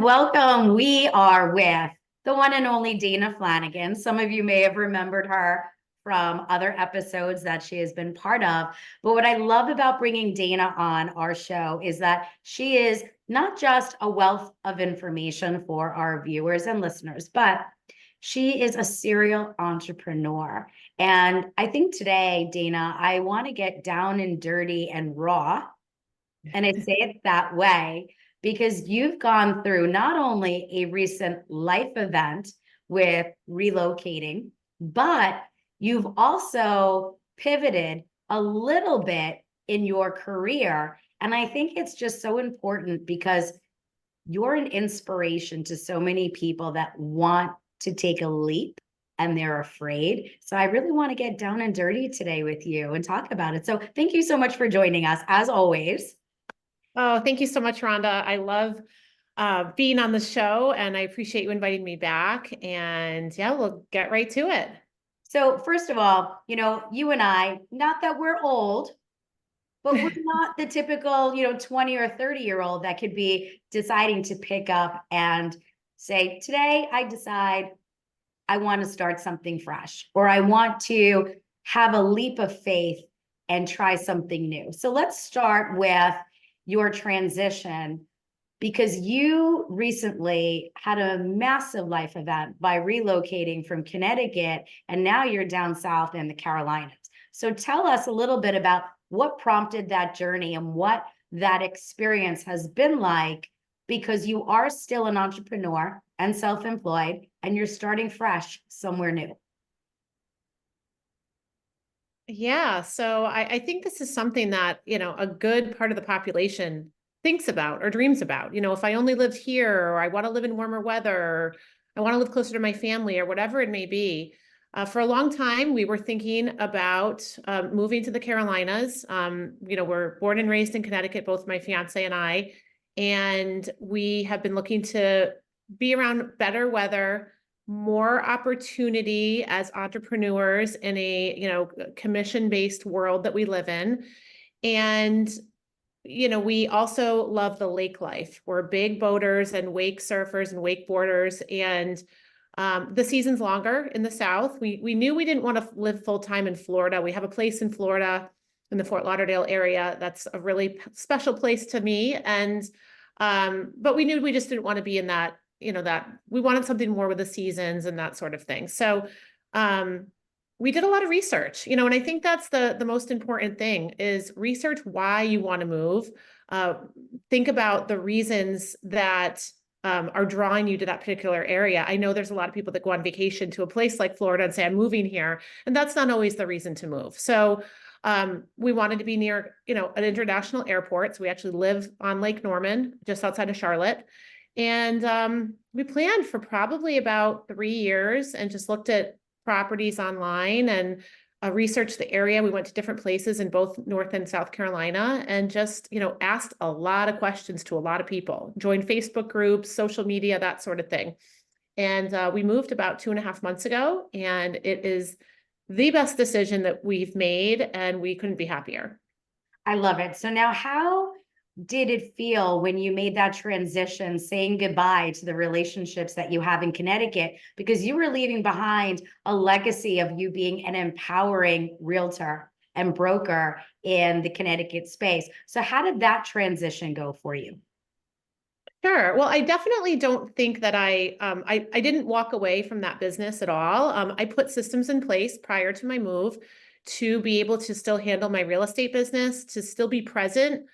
welcome. We are with the one and only Dana Flanagan. Some of you may have remembered her from other episodes that she has been part of. But what I love about bringing Dana on our show is that she is not just a wealth of information for our viewers and listeners, but she is a serial entrepreneur. And I think today, Dana, I want to get down and dirty and raw, and I say it that way because you've gone through not only a recent life event with relocating, but you've also pivoted a little bit in your career. And I think it's just so important because you're an inspiration to so many people that want to take a leap and they're afraid. So I really want to get down and dirty today with you and talk about it. So thank you so much for joining us, as always. Oh, thank you so much, Rhonda. I love being on the show and I appreciate you inviting me back. And yeah, we'll get right to it. So first of all, you and I, not that we're old, but we're not the typical, 20 or 30-year-old that could be deciding to pick up and say, today I decide I want to start something fresh, or I want to have a leap of faith and try something new. So let's start with your transition, because you recently had a massive life event by relocating from Connecticut, and now you're down south in the Carolinas. So tell us a little bit about what prompted that journey and what that experience has been like, because you are still an entrepreneur and self-employed, and you're starting fresh somewhere new. Yeah, so I think this is something that, a good part of the population thinks about or dreams about. If I only lived here, or I want to live in warmer weather, or I want to live closer to my family, or whatever it may be. For a long time, we were thinking about moving to the Carolinas. We're born and raised in Connecticut, both my fiance and I, and we have been looking to be around better weather, more opportunity as entrepreneurs in a, commission-based world that we live in. And, we also love the lake life. We're big boaters and wake surfers and wakeboarders. And the season's longer in the South. We knew we didn't want to live full-time in Florida. We have a place in Florida in the Fort Lauderdale area. That's a really special place to me. And, but we knew we just didn't want to be in that, that we wanted something more with the seasons and that sort of thing. So we did a lot of research, and I think that's the most important thing is research why you want to move. Think about the reasons that are drawing you to that particular area. I know there's a lot of people that go on vacation to a place like Florida and say, I'm moving here. And that's not always the reason to move. So we wanted to be near, an international airport. So we actually live on Lake Norman, just outside of Charlotte. And we planned for probably about 3 years and just looked at properties online and researched the area. We went to different places in both North and South Carolina and just, asked a lot of questions to a lot of people, joined Facebook groups, social media, that sort of thing. And we moved about 2.5 months ago, and it is the best decision that we've made, and we couldn't be happier. I love it. So now, how did it feel when you made that transition, saying goodbye to the relationships that you have in Connecticut, because you were leaving behind a legacy of you being an empowering realtor and broker in the Connecticut space? So how did that transition go for you? Sure. Well, I definitely don't think that I didn't walk away from that business at all. I put systems in place prior to my move to be able to still handle my real estate business, to still be present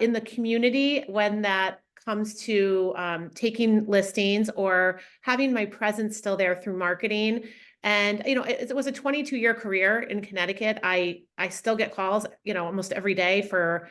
in the community when that comes to taking listings or having my presence still there through marketing. And, it was a 22-year career in Connecticut. I still get calls, almost every day for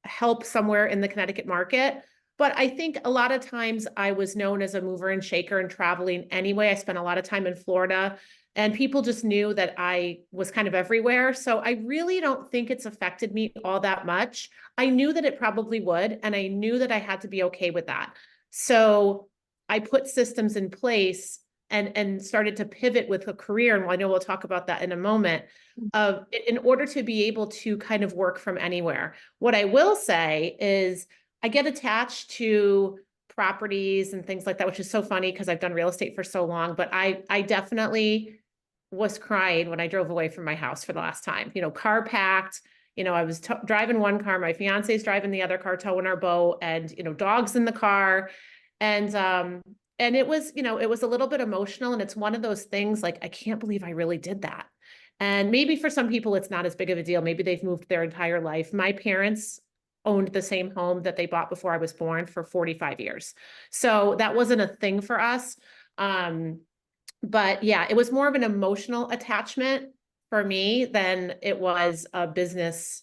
help somewhere in the Connecticut market. But I think a lot of times I was known as a mover and shaker and traveling anyway. I spent a lot of time in Florida, and people just knew that I was kind of everywhere. So I really don't think it's affected me all that much. I knew that it probably would, and I knew that I had to be okay with that. So I put systems in place and started to pivot with a career. And I know we'll talk about that in a moment, in order to be able to kind of work from anywhere. What I will say is I get attached to properties and things like that, which is so funny because I've done real estate for so long, but I definitely was crying when I drove away from my house for the last time, car packed, I was driving one car, my fiance's driving the other car, towing our boat, and, dogs in the car. And it was, it was a little bit emotional, and it's one of those things like, I can't believe I really did that. And maybe for some people, it's not as big of a deal. Maybe they've moved their entire life. My parents owned the same home that they bought before I was born for 45 years. So that wasn't a thing for us. But yeah, it was more of an emotional attachment for me than it was a business,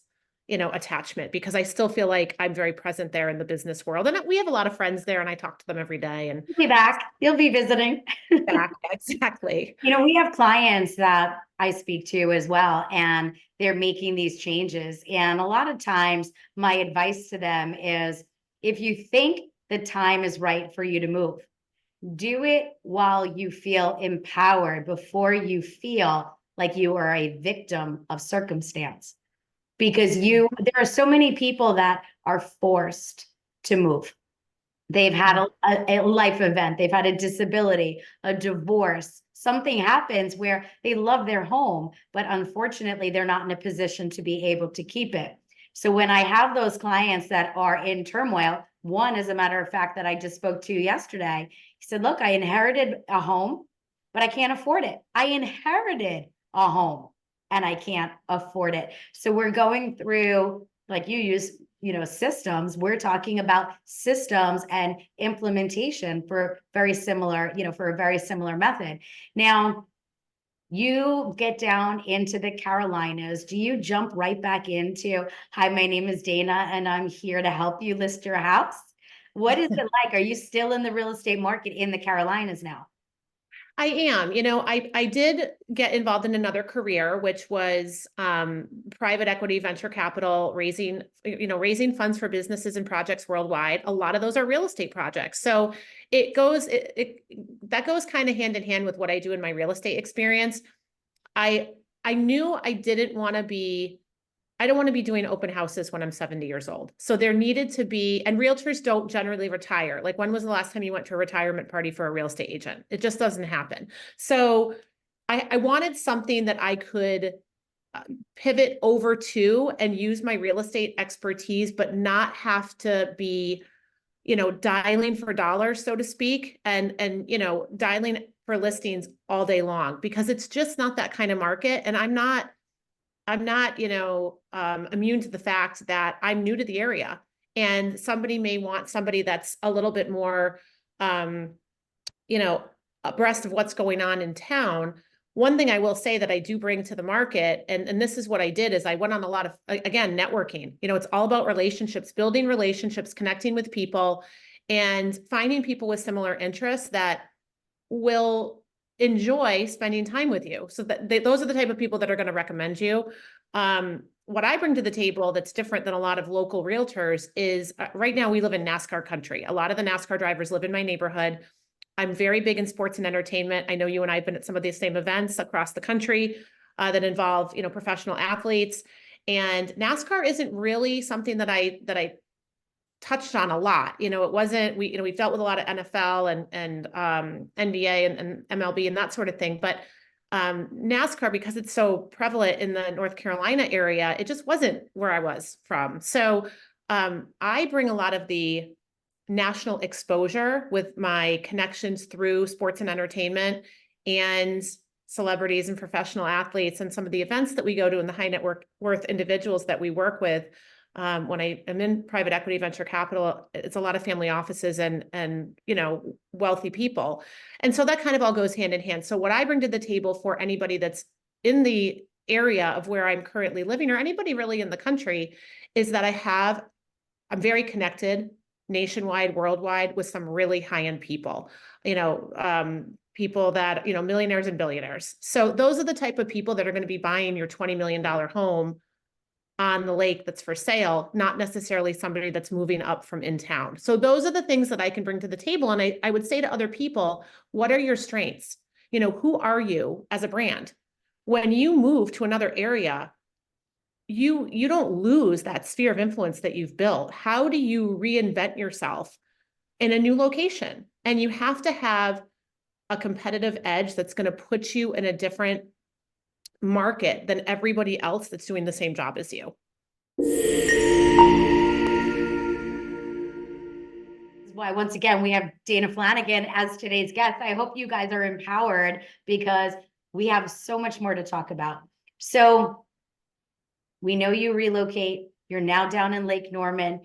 attachment, because I still feel like I'm very present there in the business world. And we have a lot of friends there, and I talk to them every day. And You'll be back. You'll be visiting. back, exactly. We have clients that I speak to as well, and they're making these changes. And a lot of times, my advice to them is, if you think the time is right for you to move, do it while you feel empowered, before you feel like you are a victim of circumstance. Because there are so many people that are forced to move. They've had a life event, they've had a disability, a divorce, something happens where they love their home, but unfortunately, they're not in a position to be able to keep it. So when I have those clients that are in turmoil, one, as a matter of fact, that I just spoke to yesterday, he said, look, I inherited a home, but I can't afford it. I inherited a home and I can't afford it. So we're going through, like you use, systems. We're talking about systems and implementation for very similar, for a very similar method. Now, you get down into the Carolinas. Do you jump right back into, hi, my name is Dana, and I'm here to help you list your house? What is it like? Are you still in the real estate market in the Carolinas now? I am, I did get involved in another career, which was private equity, venture capital, raising funds for businesses and projects worldwide. A lot of those are real estate projects. So that goes kind of hand in hand with what I do in my real estate experience. I knew I don't want to be doing open houses when I'm 70 years old. So there needed to be, and realtors don't generally retire. Like, when was the last time you went to a retirement party for a real estate agent? It just doesn't happen. So I wanted something that I could pivot over to and use my real estate expertise, but not have to be, dialing for dollars, so to speak, and dialing for listings all day long, because it's just not that kind of market. And I'm not, immune to the fact that I'm new to the area, and somebody may want somebody that's a little bit more, abreast of what's going on in town. One thing I will say that I do bring to the market, and this is what I did, is I went on a lot of, again, networking. It's all about relationships, building relationships, connecting with people, and finding people with similar interests that will enjoy spending time with you. So that those are the type of people that are going to recommend you. What I bring to the table that's different than a lot of local realtors is, right now we live in NASCAR country. A lot of the NASCAR drivers live in my neighborhood. I'm very big in sports and entertainment. I know you and I have been at some of these same events across the country that involve, professional athletes. And NASCAR isn't really something that I touched on a lot. It wasn't, we dealt with a lot of NFL and NBA and MLB and that sort of thing. But NASCAR, because it's so prevalent in the North Carolina area, it just wasn't where I was from. So I bring a lot of the national exposure with my connections through sports and entertainment and celebrities and professional athletes, and some of the events that we go to, and the high net worth individuals that we work with. When I am in private equity, venture capital, it's a lot of family offices and wealthy people. And so that kind of all goes hand in hand. So what I bring to the table for anybody that's in the area of where I'm currently living, or anybody really in the country, is that I'm very connected nationwide, worldwide, with some really high-end people, people that, millionaires and billionaires. So those are the type of people that are going to be buying your $20 million home on the lake that's for sale, not necessarily somebody that's moving up from in town. So those are the things that I can bring to the table. And I would say to other people, what are your strengths? Who are you as a brand? When you move to another area, you don't lose that sphere of influence that you've built. How do you reinvent yourself in a new location. And you have to have a competitive edge that's going to put you in a different market than everybody else that's doing the same job as you. Why, once again, we have Dana Flanagan as today's guest. I hope you guys are empowered because we have so much more to talk about. So we know you relocate. You're now down in Lake Norman.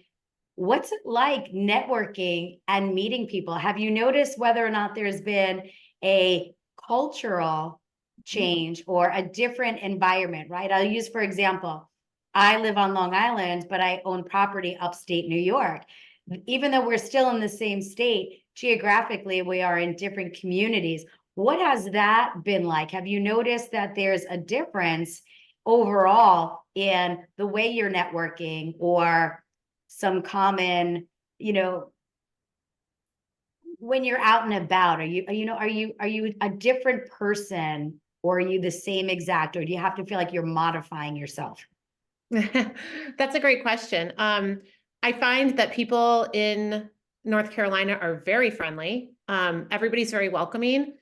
What's it like networking and meeting people? Have you noticed whether or not there's been a cultural change or a different environment, right? I'll use, for example, I live on Long Island, but I own property upstate New York. Even though we're still in the same state, geographically, we are in different communities. What has that been like? Have you noticed that there's a difference overall in the way you're networking or some common, when you're out and about, are you a different person, or are you the same exact, or do you have to feel like you're modifying yourself? That's a great question. I find that people in North Carolina are very friendly. Everybody's very welcoming.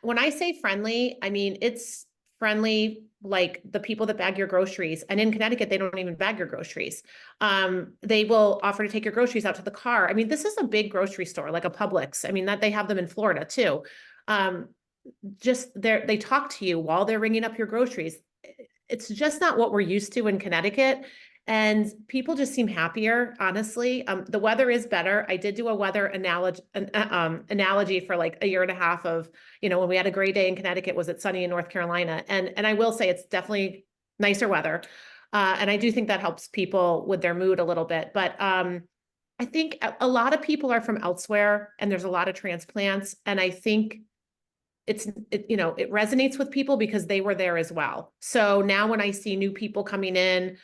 When I say friendly, I mean, it's friendly like the people that bag your groceries. And in Connecticut, they don't even bag your groceries. They will offer to take your groceries out to the car. I mean, this is a big grocery store, like a Publix. I mean, that they have them in Florida too. Just they talk to you while they're ringing up your groceries. It's just not what we're used to in Connecticut. And people just seem happier, honestly. The weather is better. I did do a weather analogy for like a year and a half of, when we had a great day in Connecticut, was it sunny in North Carolina? And I will say it's definitely nicer weather. And I do think that helps people with their mood a little bit. But I think a lot of people are from elsewhere, and there's a lot of transplants. And I think it resonates with people because they were there as well. So now when I see new people coming in,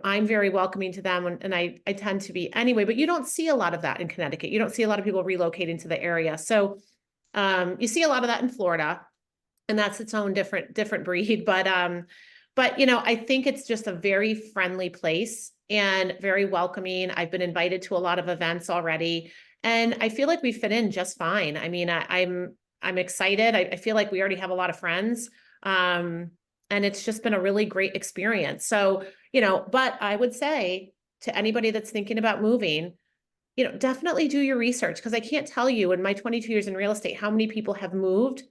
I'm very welcoming to them, and I tend to be anyway, but you don't see a lot of that in Connecticut. You don't see a lot of people relocating to the area. So you see a lot of that in Florida, and that's its own different breed. But I think it's just a very friendly place and very welcoming. I've been invited to a lot of events already, and I feel like we fit in just fine. I mean, I'm excited. I feel like we already have a lot of friends. And it's just been a really great experience. So, but I would say to anybody that's thinking about moving, definitely do your research, because I can't tell you in my 22 years in real estate how many people have moved.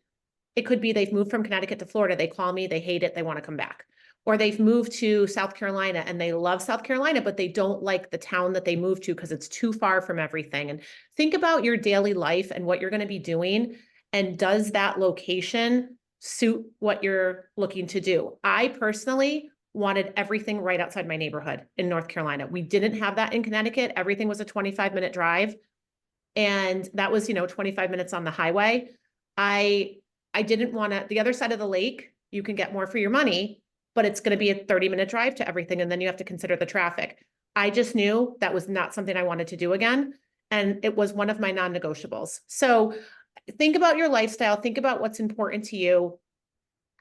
It could be they've moved from Connecticut to Florida. They call me, they hate it, they want to come back. Or they've moved to South Carolina and they love South Carolina, but they don't like the town that they moved to because it's too far from everything. And think about your daily life and what you're going to be doing. And does that location suit what you're looking to do? I personally wanted everything right outside my neighborhood in North Carolina. We didn't have that in Connecticut. Everything was a 25-minute drive. And that was, 25 minutes on the highway. I didn't want to, the other side of the lake, you can get more for your money, but it's going to be a 30-minute drive to everything. And then you have to consider the traffic. I just knew that was not something I wanted to do again. And it was one of my non-negotiables. So think about your lifestyle. Think about what's important to you.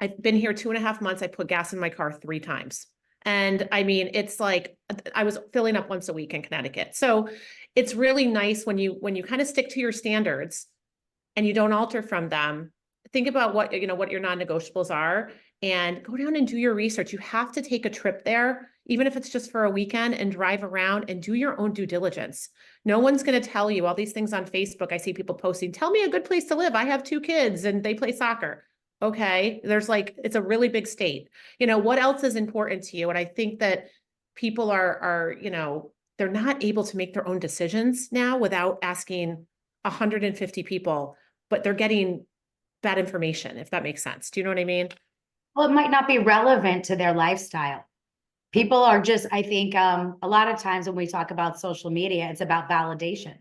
I've been here 2.5 months. I put gas in my car 3 times. And I mean, it's like I was filling up once a week in Connecticut. So it's really nice when you kind of stick to your standards and you don't alter from them. Think about what your non-negotiables are and go down and do your research. You have to take a trip there, even if it's just for a weekend, and drive around and do your own due diligence. No one's going to tell you all these things on Facebook. I see people posting, tell me a good place to live. I have 2 kids and they play soccer. Okay. It's a really big state. What else is important to you? And I think that people are, they're not able to make their own decisions now without asking 150 people, but they're getting bad information, if that makes sense. Do you know what I mean? Well, it might not be relevant to their lifestyle. People are just, I think, a lot of times when we talk about social media, it's about validation.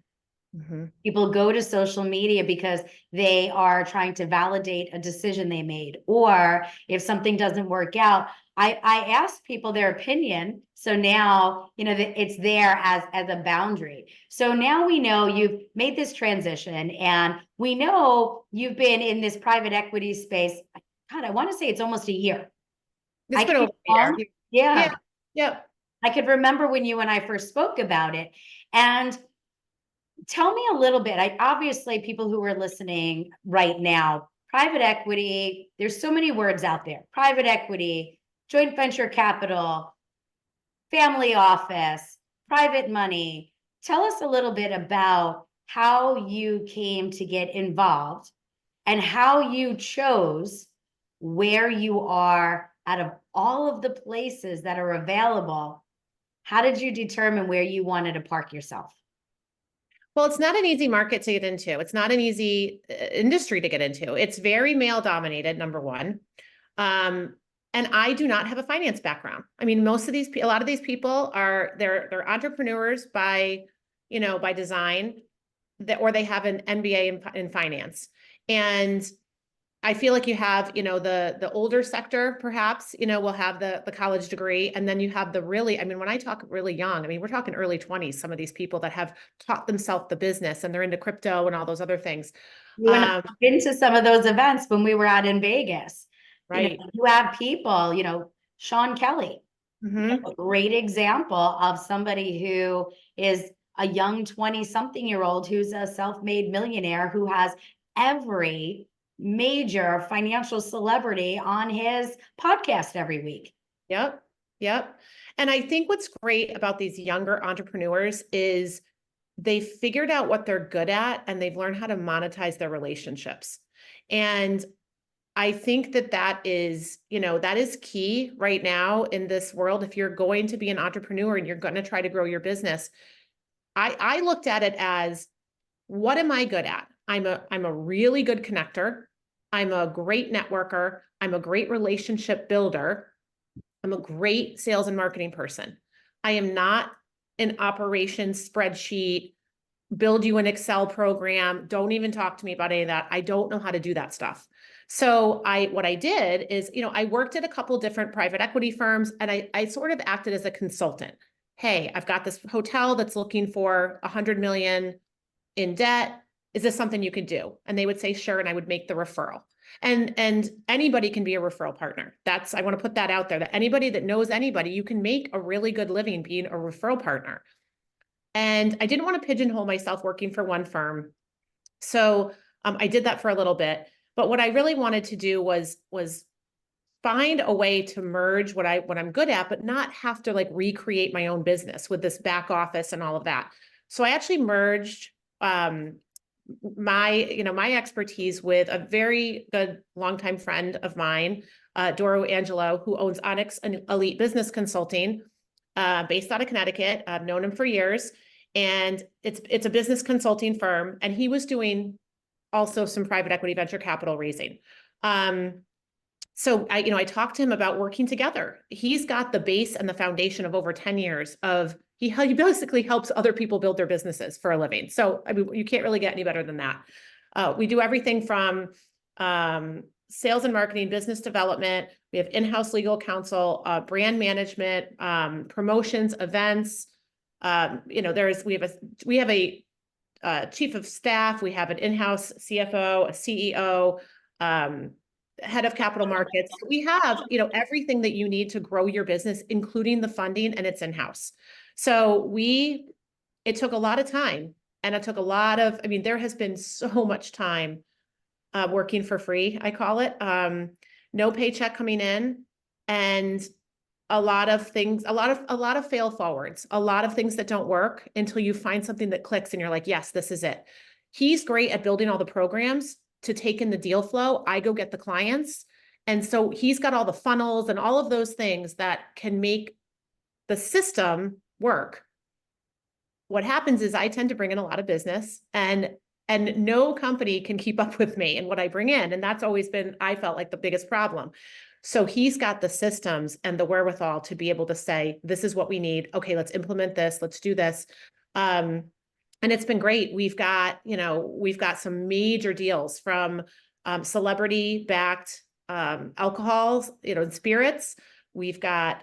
Mm-hmm. People go to social media because they are trying to validate a decision they made, or if something doesn't work out. I ask people their opinion. So now, it's there as a boundary. So now we know you've made this transition, and we know you've been in this private equity space. God, I want to say it's almost a year. It's I been could over a year. Yeah. Yeah. Yeah. I could remember when you and I first spoke about it. And Tell me a little bit. I obviously people who are listening right now, private equity, there's so many words out there. Private equity, joint venture capital, family office, private money. Tell us a little bit about how you came to get involved and how you chose where you are out of all of the places that are available. How did you determine where you wanted to park yourself? Well, it's not an easy market to get into. It's not an easy industry to get into. It's very male dominated, number one. Um, and I do not have a finance background. I mean, a lot of these people they're entrepreneurs by, by design, or they have an MBA in finance. And I feel like you have, the older sector, perhaps, will have the college degree. And then you have the really, I mean, when I talk really young, I mean, we're talking early 20s, some of these people that have taught themselves the business and they're into crypto and all those other things. You and I have been to some of those events when we were out in Vegas. Right. You have people, Sean Kelly, Mm-hmm. a great example of somebody who is a young 20-something-year-old who's a self-made millionaire who has every major financial celebrity on his podcast every week. Yep. Yep. And I think what's great about these younger entrepreneurs is they've figured out what they're good at and they've learned how to monetize their relationships. And I think that is, that is key right now in this world. If you're going to be an entrepreneur and you're going to try to grow your business, I looked at it as, what am I good at? I'm a really good connector. I'm a great networker. I'm a great relationship builder. I'm a great sales and marketing person. I am not an operations spreadsheet, build you an Excel program. Don't even talk to me about any of that. I don't know how to do that stuff. So what I did is, I worked at a couple different private equity firms and I sort of acted as a consultant. Hey, I've got this hotel that's looking for 100 million in debt. Is this something you could do? And they would say, sure. And I would make the referral. And anybody can be a referral partner. I want to put that out there, that anybody that knows anybody, you can make a really good living being a referral partner. And I didn't want to pigeonhole myself working for one firm. So I did that for a little bit. But what I really wanted to do was find a way to merge what I'm good at, but not have to like recreate my own business with this back office and all of that. So I actually merged my expertise with a very good longtime friend of mine, Doro Angelo, who owns Onyx Elite Business Consulting, based out of Connecticut. I've known him for years, and it's a business consulting firm, and he was doing also some private equity venture capital raising. So I talked to him about working together. He's got the base and the foundation of over 10 years of he basically helps other people build their businesses for a living. So I mean, you can't really get any better than that. We do everything from sales and marketing, business development. We have in-house legal counsel, brand management, promotions, events. We have a chief of staff. We have an in-house CFO, a CEO, head of capital markets. We have, everything that you need to grow your business, including the funding, and it's in-house. So it took a lot of time, and it took there has been so much time working for free, I call it, no paycheck coming in, and a lot of things, a lot of fail forwards, a lot of things that don't work until you find something that clicks and you're like, yes, this is it. He's great at building all the programs to take in the deal flow. I go get the clients. And so he's got all the funnels and all of those things that can make the system work. What happens is I tend to bring in a lot of business, and no company can keep up with me and what I bring in. And that's always been, I felt like, the biggest problem. So he's got the systems and the wherewithal to be able to say, this is what we need. Okay, let's implement this. Let's do this. And it's been great. We've got some major deals from celebrity backed alcohols, and spirits. We've got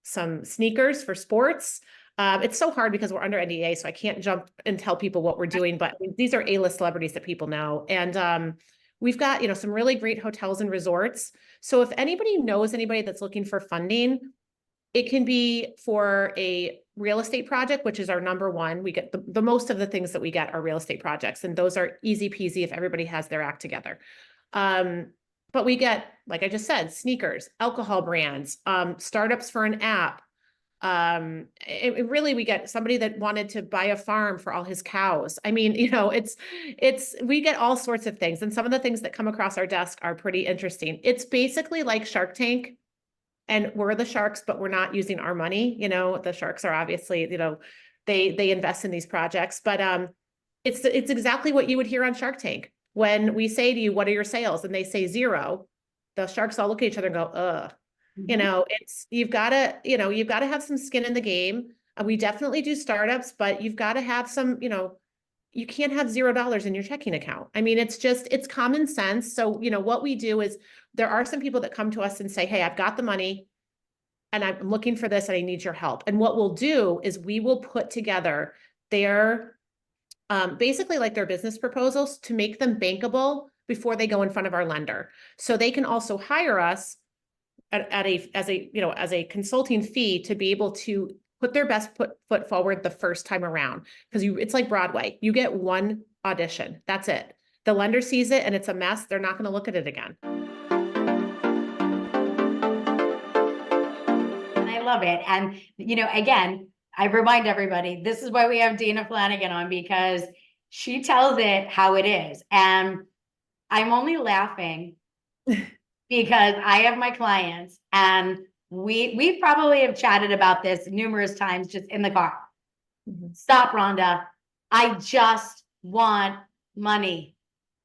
some sneakers for sports. It's so hard because we're under NDA, so I can't jump and tell people what we're doing, but these are A-list celebrities that people know. And we've got, some really great hotels and resorts. So if anybody knows anybody that's looking for funding, it can be for a real estate project, which is our number one. We get the most of the things that we get are real estate projects, and those are easy peasy if everybody has their act together. But we get, like I just said, sneakers, alcohol brands, startups for an app. It really, we get somebody that wanted to buy a farm for all his cows. I mean, we get all sorts of things. And some of the things that come across our desk are pretty interesting. It's basically like Shark Tank, and we're the sharks, but we're not using our money. The sharks are obviously, they invest in these projects, but, it's exactly what you would hear on Shark Tank. When we say to you, what are your sales? And they say 0, the sharks all look at each other and go, ugh. You've got to have some skin in the game. We definitely do startups, but you've got to have some, you can't have $0 in your checking account. I mean, it's common sense. So, what we do is there are some people that come to us and say, hey, I've got the money and I'm looking for this and I need your help. And what we'll do is we will put together their, basically like their business proposals to make them bankable before they go in front of our lender. So they can also hire us as a consulting fee to be able to put their best foot forward the first time around. Because it's like Broadway. You get one audition. That's it. The lender sees it and it's a mess. They're not going to look at it again. I love it. And, again, I remind everybody, this is why we have Dana Flanagan on, because she tells it how it is. And I'm only laughing because I have my clients, and we probably have chatted about this numerous times just in the car. Mhm. Stop, Rhonda. I just want money.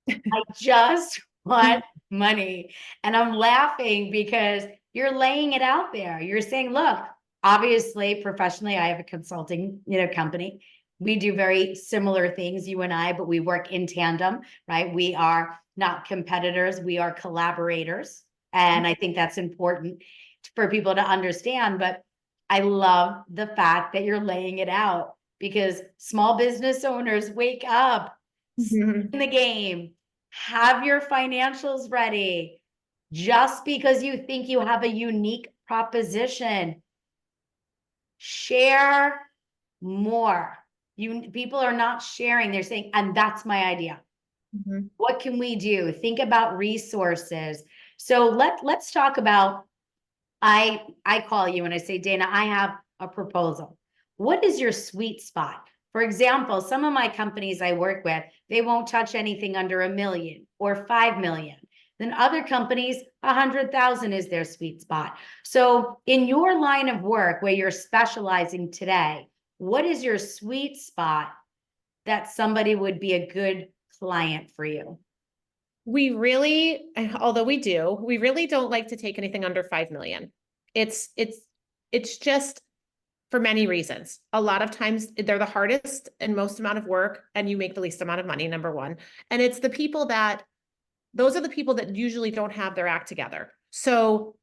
I just want money. And I'm laughing because you're laying it out there. You're saying, look, obviously, professionally, I have a consulting, company. We do very similar things, you and I, but we work in tandem, right? We are not competitors, we are collaborators. And I think that's important for people to understand. But I love the fact that you're laying it out, because small business owners, wake up, Mhm. in the game, have your financials ready. Just because you think you have a unique proposition, share more. People are not sharing, they're saying, and that's my idea. Mhm. What can we do? Think about resources. So let's talk about, I call you and I say, Dana, I have a proposal. What is your sweet spot? For example, some of my companies I work with, they won't touch anything under $1 million or 5 million. Then other companies, 100,000 is their sweet spot. So in your line of work where you're specializing today, what is your sweet spot that somebody would be a good client for you? We really, although we really don't like to take anything under 5 million. It's just for many reasons. A lot of times they're the hardest and most amount of work, and you make the least amount of money, number one. And it's those are the people that usually don't have their act together. So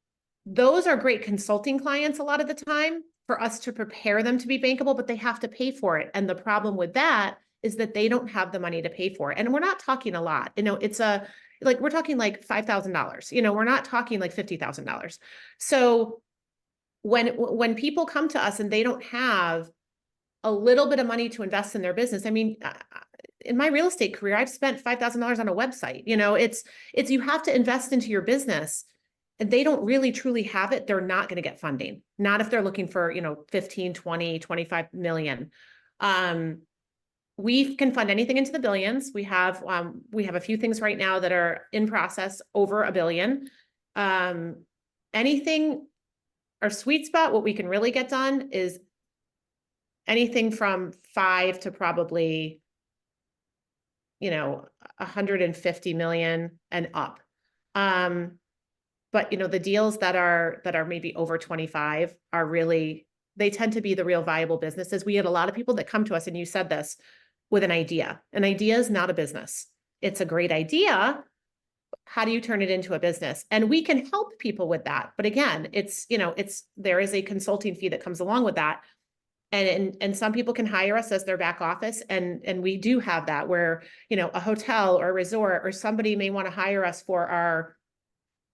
those are great consulting clients a lot of the time for us to prepare them to be bankable, but they have to pay for it. And the problem with that is that they don't have the money to pay for it. And we're not talking a lot, we're talking like $5,000, we're not talking like $50,000. So when people come to us and they don't have a little bit of money to invest in their business, I mean, in my real estate career, I've spent $5,000 on a website. It's you have to invest into your business, and they don't really truly have it. They're not going to get funding. Not if they're looking for, 15, 20, 25 million. We can fund anything into the billions. We have a few things right now that are in process over $1 billion. Anything, our sweet spot, what we can really get done is anything from 5 to probably, 150 million and up. But the deals that are maybe over 25 are really, they tend to be the real viable businesses. We had a lot of people that come to us, and you said this, with an idea. An idea is not a business. It's a great idea. How do you turn it into a business? And we can help people with that. But again, there is a consulting fee that comes along with that. And some people can hire us as their back office. And we do have that where, a hotel or a resort or somebody may want to hire us for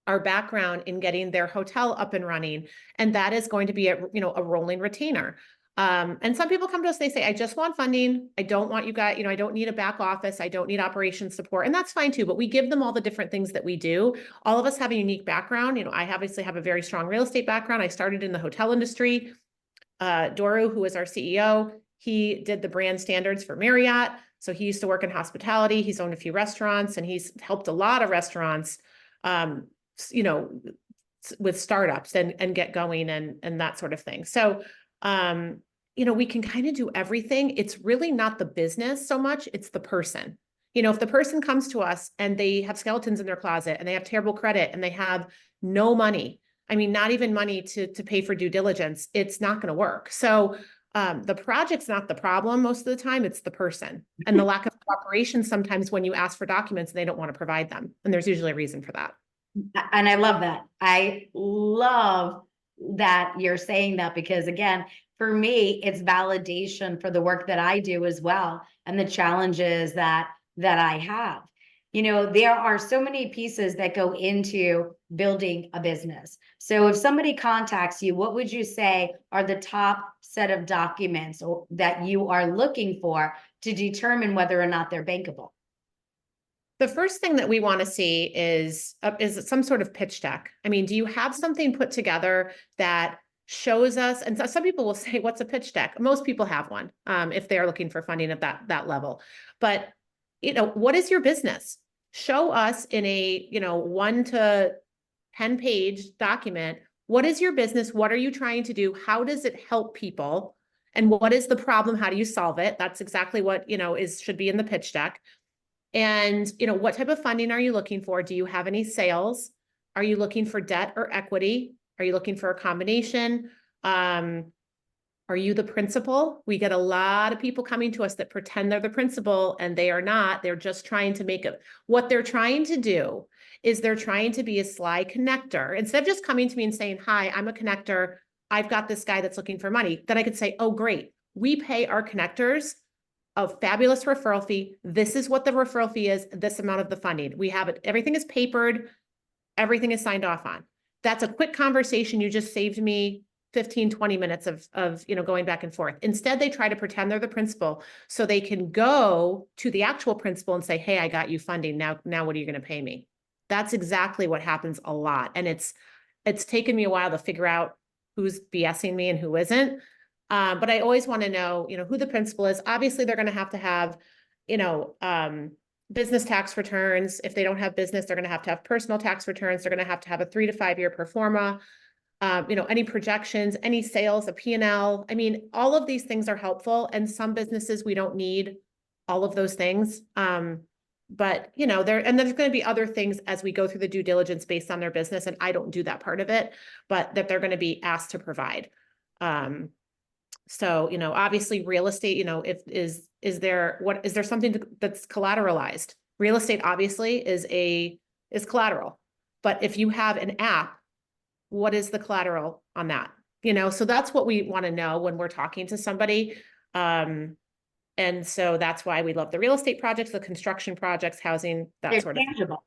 our background in getting their hotel up and running. And that is going to be a rolling retainer. And some people come to us, they say, I just want funding. I don't want you guys, I don't need a back office. I don't need operations support. And that's fine too, but we give them all the different things that we do. All of us have a unique background. I obviously have a very strong real estate background. I started in the hotel industry. Doru, who is our CEO, he did the brand standards for Marriott. So he used to work in hospitality. He's owned a few restaurants and he's helped a lot of restaurants, with startups and get going and that sort of thing. So, we can kind of do everything. It's really not the business so much, it's the person. If the person comes to us and they have skeletons in their closet and they have terrible credit and they have no money, not even money to pay for due diligence, it's not going to work. So the project's not the problem most of the time, it's the person and the lack of cooperation sometimes when you ask for documents and they don't want to provide them. And there's usually a reason for that. And I love that. I love that you're saying that because again, for me, it's validation for the work that I do as well and the challenges that I have. There are so many pieces that go into building a business. So if somebody contacts you, what would you say are the top set of documents that you are looking for to determine whether or not they're bankable? The first thing that we want to see is some sort of pitch deck. Do you have something put together that shows us, and some people will say, what's a pitch deck? Most people have one, if they're looking for funding at that level. But, what is your business? Show us in a, 1 to 10 page document. What is your business? What are you trying to do? How does it help people? And what is the problem? How do you solve it? That's exactly what, should be in the pitch deck. And, what type of funding are you looking for? Do you have any sales? Are you looking for debt or equity? Are you looking for a combination? Are you the principal? We get a lot of people coming to us that pretend they're the principal and they are not. They're just trying to make it. What they're trying to do is they're trying to be a sly connector. Instead of just coming to me and saying, hi, I'm a connector. I've got this guy that's looking for money. Then I could say, oh, great. We pay our connectors a fabulous referral fee. This is what the referral fee is, this amount of the funding. We have it. Everything is papered. Everything is signed off on. That's a quick conversation. You just saved me 15, 20 minutes of going back and forth. Instead, they try to pretend they're the principal so they can go to the actual principal and say, hey, I got you funding. Now what are you going to pay me? That's exactly what happens a lot. And it's taken me a while to figure out who's BSing me and who isn't. But I always want to know, who the principal is. Obviously, they're going to have, business tax returns. If they don't have business, they're going to have personal tax returns. They're going to have a 3 to 5 year pro forma, any projections, any sales, a P&L. All of these things are helpful. And some businesses, we don't need all of those things. But, there's going to be other things as we go through the due diligence based on their business. And I don't do that part of it, but that they're going to be asked to provide. So, obviously real estate, is there something that's collateralized? Real estate obviously is collateral, but if you have an app, what is the collateral on that? So that's what we want to know when we're talking to somebody. And so that's why we love the real estate projects, the construction projects, housing, that They're sort of tangible.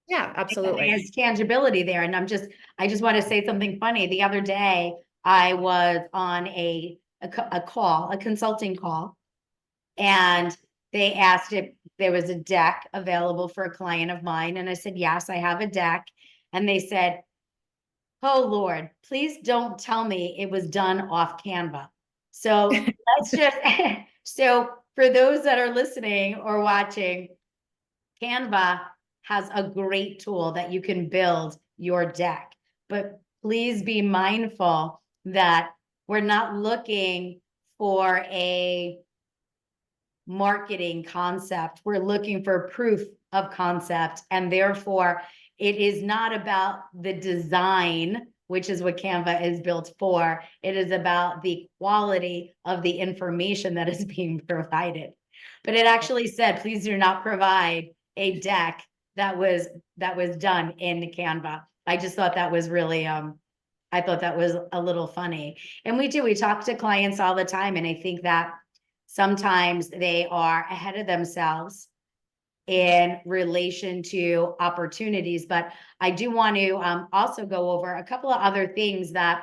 thing. Yeah, absolutely. There's tangibility there. And I just want to say something funny. The other day, I was on a consulting call, and they asked if there was a deck available for a client of mine. And I said, yes, I have a deck. And they said, oh, Lord, please don't tell me it was done off Canva. So let's just, so for those that are listening or watching, Canva has a great tool that you can build your deck, but please be mindful that we're not looking for a marketing concept. We're looking for proof of concept. And therefore, it is not about the design, which is what Canva is built for. It is about the quality of the information that is being provided. But it actually said, please do not provide a deck that was done in Canva. I just thought that was really, I thought that was a little funny. And we talk to clients all the time. And I think that sometimes they are ahead of themselves in relation to opportunities. But I do want to also go over a couple of other things that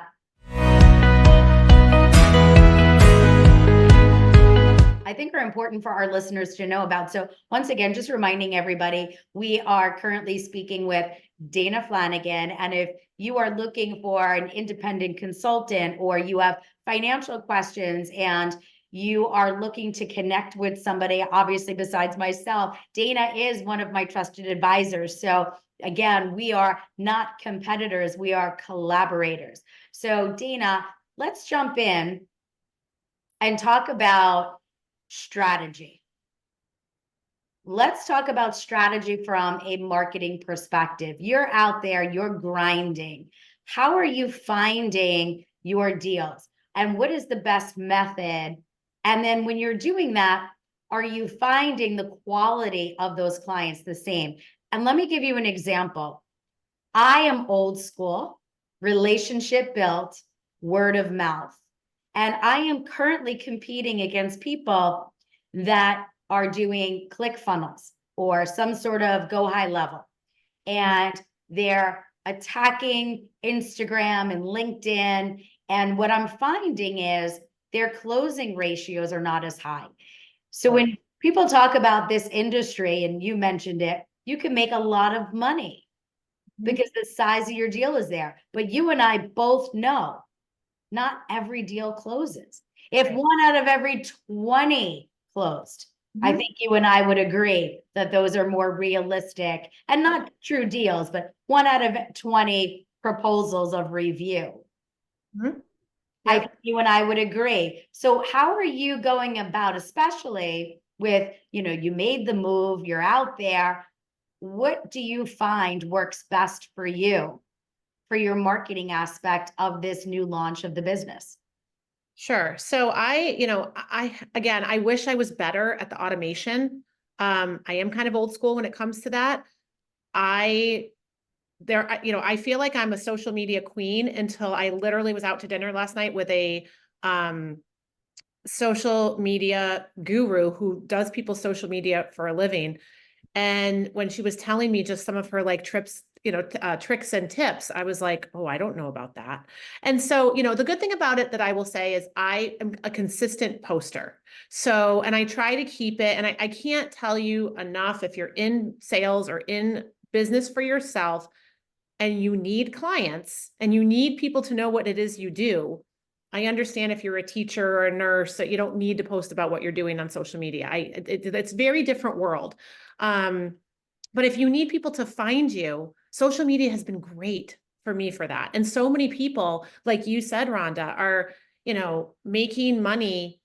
I think are important for our listeners to know about. So once again, just reminding everybody, we are currently speaking with Dana Flanagan. And if you are looking for an independent consultant or you have financial questions and you are looking to connect with somebody, obviously besides myself, Dana is one of my trusted advisors. So again, we are not competitors, we are collaborators. So Dana, let's jump in and talk about strategy. Let's talk about strategy from a marketing perspective. You're out there, you're grinding. How are you finding your deals? And what is the best method? And then when you're doing that, are you finding the quality of those clients the same? And let me give you an example. I am old school, relationship built, word of mouth. And I am currently competing against people that are doing click funnels or some sort of go high level. And they're attacking Instagram and LinkedIn. And what I'm finding is their closing ratios are not as high. So when people talk about this industry, and you mentioned it, you can make a lot of money because the size of your deal is there. But you and I both know not every deal closes. If one out of every 20 closed, I think you and I would agree that those are more realistic and not true deals, but one out of 20 proposals of review. I think you and I would agree. So how are you going about, especially with, you made the move, you're out there. What do you find works best for you for your marketing aspect of this new launch of the business? Sure. So again, I wish I was better at the automation. I am kind of old school when it comes to that. I feel like I'm a social media queen until I literally was out to dinner last night with a social media guru who does people's social media for a living. And when she was telling me just some of her like tricks and tips, I was like, oh, I don't know about that. And so, the good thing about it that I will say is I am a consistent poster. So, and I try to keep it, and I can't tell you enough if you're in sales or in business for yourself and you need clients and you need people to know what it is you do. I understand if you're a teacher or a nurse that you don't need to post about what you're doing on social media. It's a very different world. But if you need people to find you, social media has been great for me for that. And so many people, like you said, Rhonda, are, making money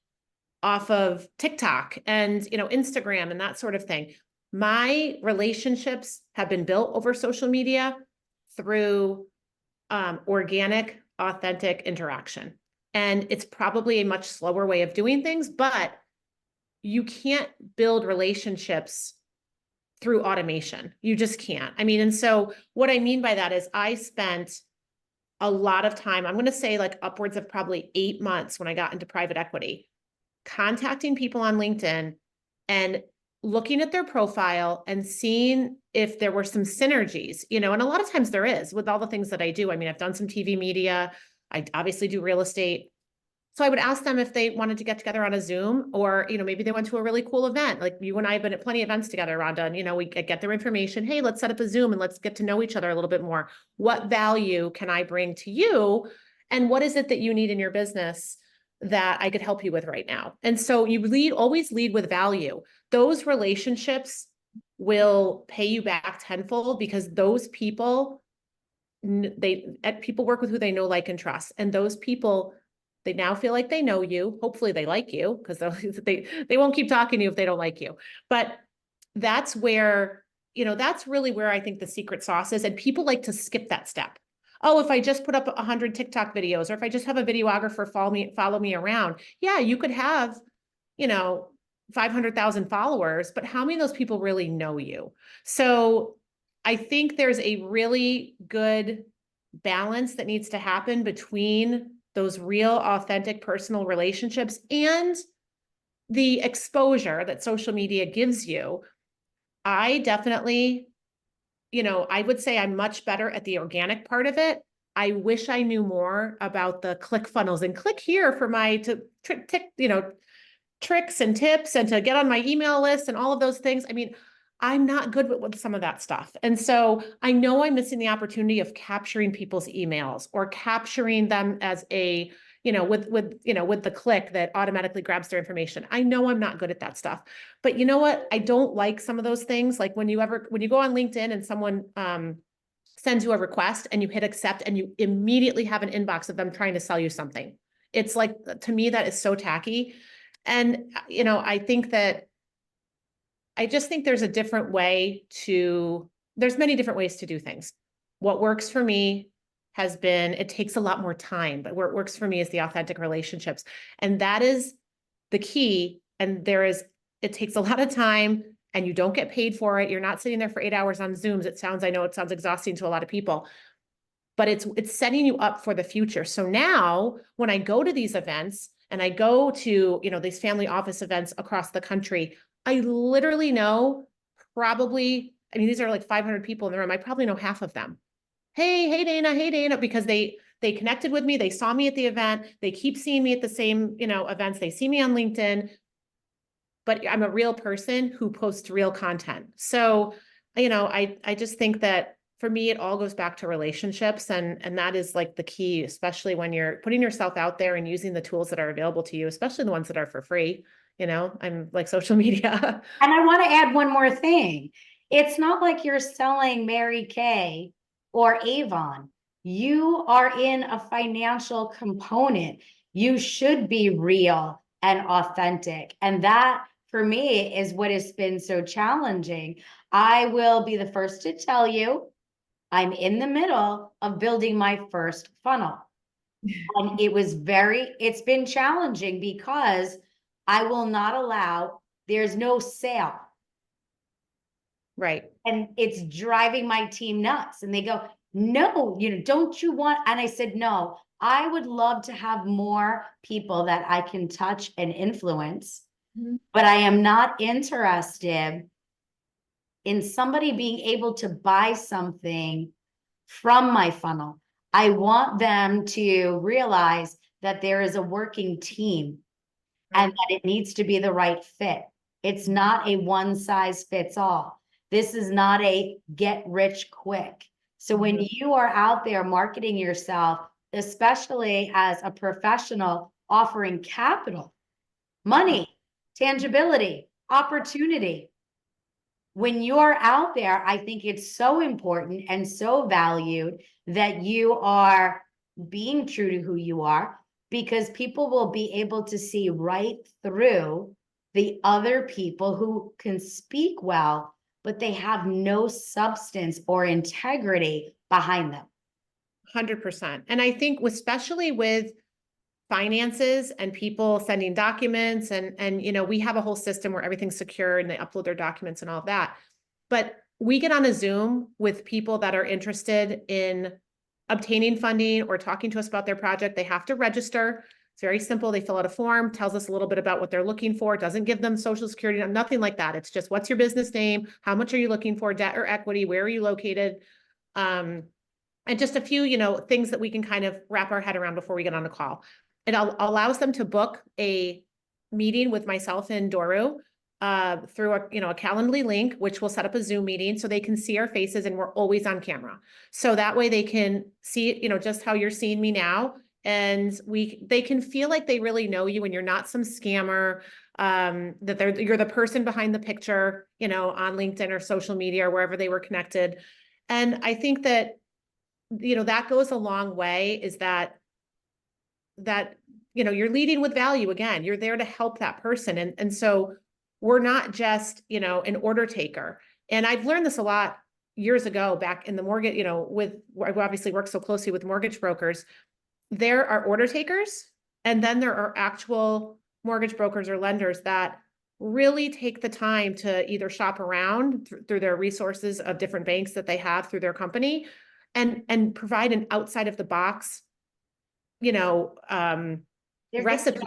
off of TikTok and, Instagram and that sort of thing. My relationships have been built over social media through organic, authentic interaction. And it's probably a much slower way of doing things, but you can't build relationships through automation. You just can't. And so what I mean by that is I spent a lot of time, I'm going to say like upwards of probably 8 months when I got into private equity, contacting people on LinkedIn and looking at their profile and seeing if there were some synergies, and a lot of times there is with all the things that I do. I've done some TV media. I obviously do real estate. So I would ask them if they wanted to get together on a Zoom or, maybe they went to a really cool event. Like you and I have been at plenty of events together, Rhonda, and, we get their information. Hey, let's set up a Zoom and let's get to know each other a little bit more. What value can I bring to you? And what is it that you need in your business that I could help you with right now? And so you always lead with value. Those relationships will pay you back tenfold because those people, people work with who they know, like, and trust. And those people, they now feel like they know you. Hopefully they like you because they won't keep talking to you if they don't like you. But that's where, that's really where I think the secret sauce is. And people like to skip that step. Oh, if I just put up 100 TikTok videos, or if I just have a videographer follow me around. Yeah, you could have, 500,000 followers, but how many of those people really know you? So I think there's a really good balance that needs to happen between those real, authentic, personal relationships and the exposure that social media gives you. I definitely, I would say I'm much better at the organic part of it. I wish I knew more about the click funnels and click here for my tricks and tips and to get on my email list and all of those things. I mean, I'm not good with some of that stuff. And so I know I'm missing the opportunity of capturing people's emails or capturing them as a, with the click that automatically grabs their information. I know I'm not good at that stuff. But you know what? I don't like some of those things. Like when you go on LinkedIn and someone sends you a request and you hit accept and you immediately have an inbox of them trying to sell you something. It's like, to me, that is so tacky. And, I just think there's there's many different ways to do things. What works for me it takes a lot more time, but what works for me is the authentic relationships. And that is the key. And it takes a lot of time and you don't get paid for it. You're not sitting there for 8 hours on Zooms. I know it sounds exhausting to a lot of people, but it's setting you up for the future. So now when I go to these events and I go to, these family office events across the country, I literally know these are like 500 people in the room. I probably know half of them. Hey, Dana, because they connected with me. They saw me at the event. They keep seeing me at the same, events. They see me on LinkedIn, but I'm a real person who posts real content. So, I just think that for me, it all goes back to relationships. And that is like the key, especially when you're putting yourself out there and using the tools that are available to you, especially the ones that are for free. I'm like social media. And I want to add one more thing. It's not like you're selling Mary Kay or Avon. You are in a financial component. You should be real and authentic. And that, for me, is what has been so challenging. I will be the first to tell you, I'm in the middle of building my first funnel. And it's been challenging because I will not allow, there's no sale. Right. And it's driving my team nuts. And they go, no, don't you want? And I said, no, I would love to have more people that I can touch and influence, but I am not interested in somebody being able to buy something from my funnel. I want them to realize that there is a working team and that it needs to be the right fit. It's not a one size fits all. This is not a get rich quick. So when you are out there marketing yourself, especially as a professional offering capital, money, tangibility, opportunity, when you're out there, I think it's so important and so valued that you are being true to who you are, because people will be able to see right through the other people who can speak well, but they have no substance or integrity behind them. 100%. And I think especially with finances and people sending documents and we have a whole system where everything's secure and they upload their documents and all of that. But we get on a Zoom with people that are interested in obtaining funding or talking to us about their project. They have to register. It's very simple. They fill out a form, tells us a little bit about what they're looking for. It doesn't give them social security, nothing like that. It's just, what's your business name? How much are you looking for? Debt or equity? Where are you located? And just a few, things that we can kind of wrap our head around before we get on a call. It allows them to book a meeting with myself and Doru through a Calendly link, which will set up a Zoom meeting so they can see our faces and we're always on camera. So that way they can see, just how you're seeing me now. And they can feel like they really know you and you're not some scammer, that you're the person behind the picture, on LinkedIn or social media or wherever they were connected. And I think that, that goes a long way, is that you're leading with value. Again, you're there to help that person. And so we're not just, an order taker. And I've learned this a lot years ago back in the mortgage, I obviously work so closely with mortgage brokers. There are order takers, and then there are actual mortgage brokers or lenders that really take the time to either shop around through their resources of different banks that they have through their company and provide an outside of the box, They're recipe.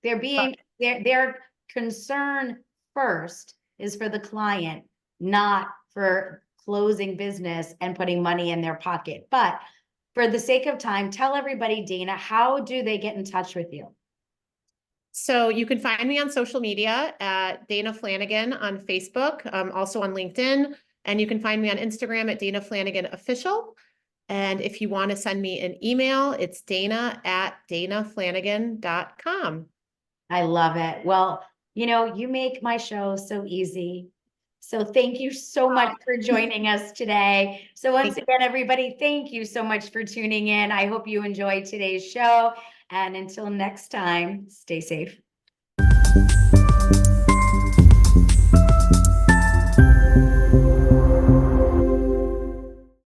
giving value. Their concern first is for the client, not for closing business and putting money in their pocket. But for the sake of time, tell everybody, Dana, how do they get in touch with you? So you can find me on social media at Dana Flanagan on Facebook, also on LinkedIn, and you can find me on Instagram at Dana Flanagan Official. And if you want to send me an email, it's dana@danaflanagan.com. I love it. Well, you make my show so easy. So thank you so much for joining us today. So once again, everybody, thank you so much for tuning in. I hope you enjoyed today's show. And until next time, stay safe.